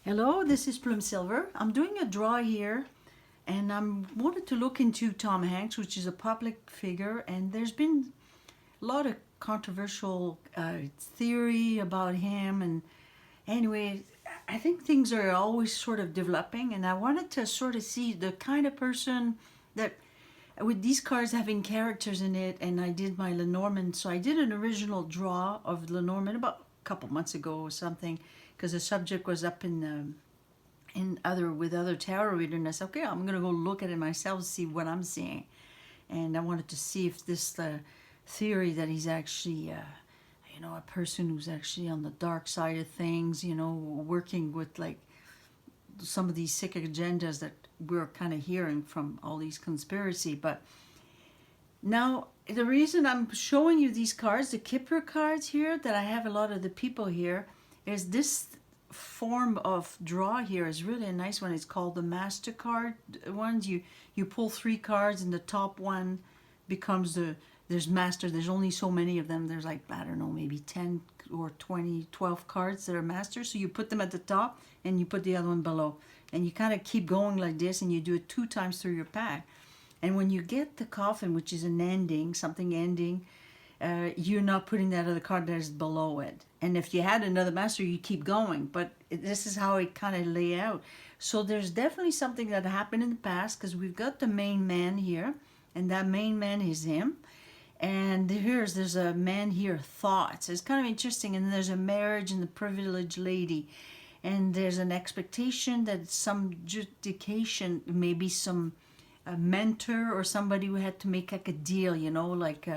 Hello, this is Plum Silver. I'm doing a draw here, and I wanted to look into Tom Hanks, which is a public figure, and there's been a lot of controversial theory about him. And anyway, I think things are always sort of developing, and I wanted to sort of see the kind of person that, with these cards having characters in it, and I did my Lenormand. So I did an original draw of Lenormand about a couple months ago or something, because the subject was up in other with other tarot readers. And I said, okay, I'm gonna go look at it myself, see what I'm seeing, and I wanted to see if this theory that he's actually a person who's actually on the dark side of things, working with like some of these sick agendas that we're kind of hearing from all these conspiracy. But now the reason I'm showing you these cards, the Kipper cards here, that I have a lot of the people here, is this form of draw here is really a nice one. It's called the MasterCard ones. You pull three cards, and the top one becomes there's master. There's only so many of them. There's like, I don't know, maybe 10 or 20, 12 cards that are master. So you put them at the top and you put the other one below. And you kind of keep going like this, and you do it 2 times through your pack. And when you get the coffin, which is an ending, something ending, you're not putting that other card that is below it. And if you had another master, you keep going. But this is how it kind of lay out. So there's definitely something that happened in the past, because we've got the main man here, and that main man is him. And there's a man here, thoughts. It's kind of interesting. And there's a marriage and the privileged lady. And there's an expectation that some justification, maybe some a mentor or somebody who had to make like a deal, like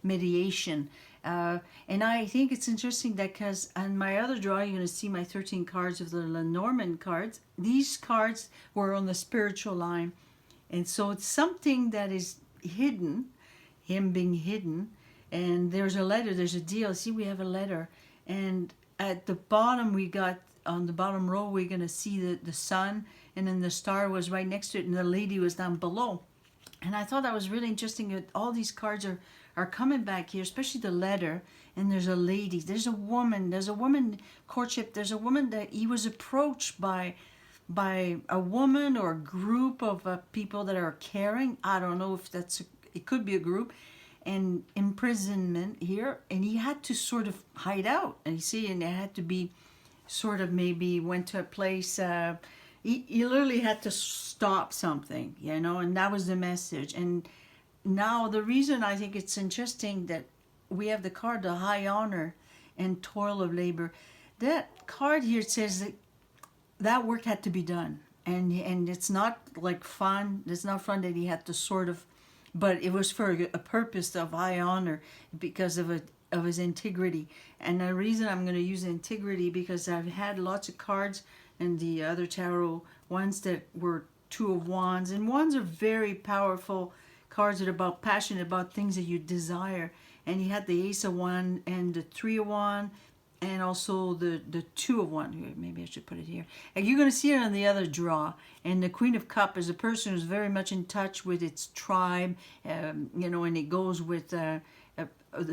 mediation. And I think it's interesting that, because on my other draw, you're going to see my 13 cards of the Lenormand cards. These cards were on the spiritual line. And so it's something that is hidden, him being hidden. And there's a letter, there's a deal. See, we have a letter. And at the bottom, on the bottom row, we're going to see the sun, and then the star was right next to it, and the lady was down below. And I thought that was really interesting that all these cards are coming back here, especially the letter. And there's a lady, there's a woman courtship. There's a woman that he was approached by a woman or a group of people that are caring. I don't know if it could be a group. And imprisonment here, and he had to sort of hide out. And you see, and it had to be sort of, maybe went to a place. He literally had to stop something, and that was the message. And now the reason I think it's interesting that we have the card, the high honor and toil of labor. That card here says that work had to be done, and it's not like fun. It's not fun that he had to sort of, but it was for a purpose of high honor, because of his integrity. And the reason I'm going to use integrity, because I've had lots of cards and the other tarot ones that were 2 of Wands, and Wands are very powerful cards that are about passion, about things that you desire. And you had the Ace of Wands and the 3 of Wands, and also the 2 of Wands. Maybe I should put it here. And you're going to see it on the other draw. And the Queen of Cups is a person who's very much in touch with its tribe, and it goes with the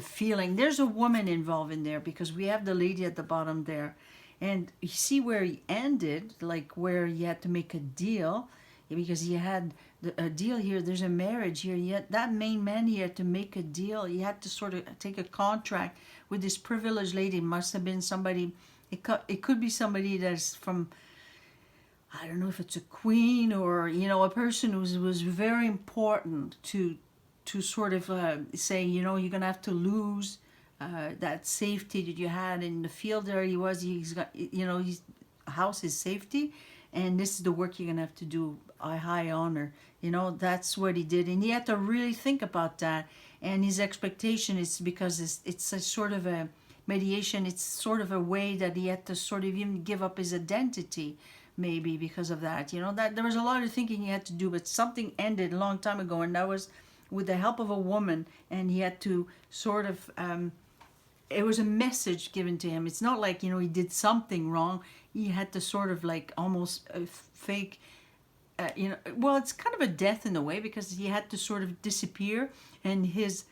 feeling. There's a woman involved in there, because we have the lady at the bottom there. And you see where he ended, like where he had to make a deal, because he had a deal here. There's a marriage here. Yet that main man, he had to make a deal. He had to sort of take a contract with this privileged lady. It must have been somebody. It could be somebody that's from, I don't know if it's a queen or a person who was very important to sort of say, you're gonna have to lose that safety that you had in the field there. He's got, his house is safety, and this is the work you're gonna have to do. High honor, that's what he did. And he had to really think about that. And his expectation is, because it's a sort of a mediation. It's sort of a way that he had to sort of even give up his identity, maybe because of that. That there was a lot of thinking he had to do, but something ended a long time ago, and that was with the help of a woman. And he had to sort of it was a message given to him. It's not like he did something wrong. He had to sort of like almost fake well, it's kind of a death in a way, because he had to sort of disappear, and his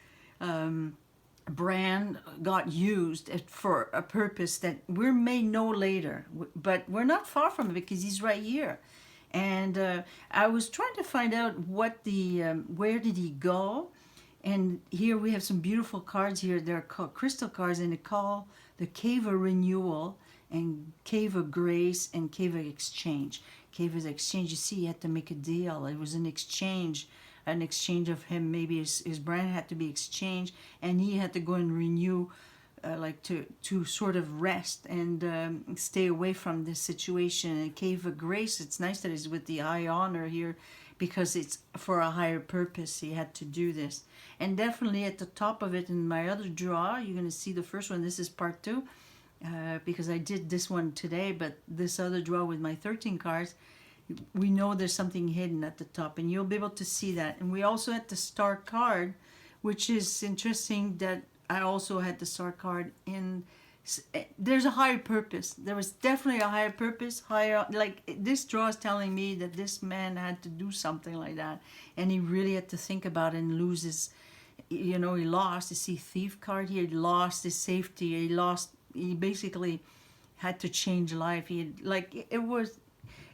Bran got used for a purpose that we may know later, but we're not far from it because he's right here. And I was trying to find out what the where did he go, and here we have some beautiful cards here. They're called crystal cards, and they call the Cave of Renewal and Cave of Grace and Cave of Exchange. Cave of Exchange, you see, he had to make a deal. It was an exchange of him. Maybe his brand had to be exchanged, and he had to go and renew, like to sort of rest and stay away from this situation. And Cave of Grace, it's nice that it's with the high honor here, because it's for a higher purpose. He had to do this. And definitely at the top of it in my other draw, you're going to see the first one. This is part 2, because I did this one today, but this other draw with my 13 cards, we know there's something hidden at the top, and you'll be able to see that. And we also had the star card, which is interesting that I also had the star card in. There's a higher purpose. There was definitely a higher purpose, higher, like this draw is telling me that this man had to do something like that, and he really had to think about it and lose his, he lost. You see thief card here, he lost his safety, he basically had to change life.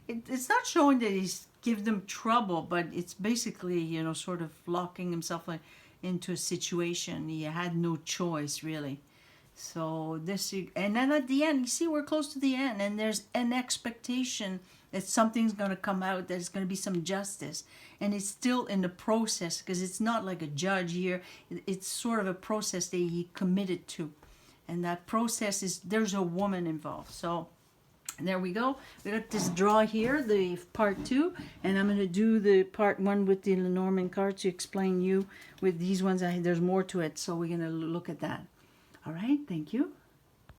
It's not showing that he's give them trouble, but it's basically, sort of locking himself into a situation. He had no choice, really. So and then at the end, you see, we're close to the end, and there's an expectation that something's going to come out, there's going to be some justice. And it's still in the process, because it's not like a judge here. It's sort of a process that he committed to. And that process is, there's a woman involved. So there we go. We got this draw here, the part 2, and I'm going to do the part 1 with the Lenormand cards to explain you with these ones. There's more to it, so we're going to look at that. All right, thank you.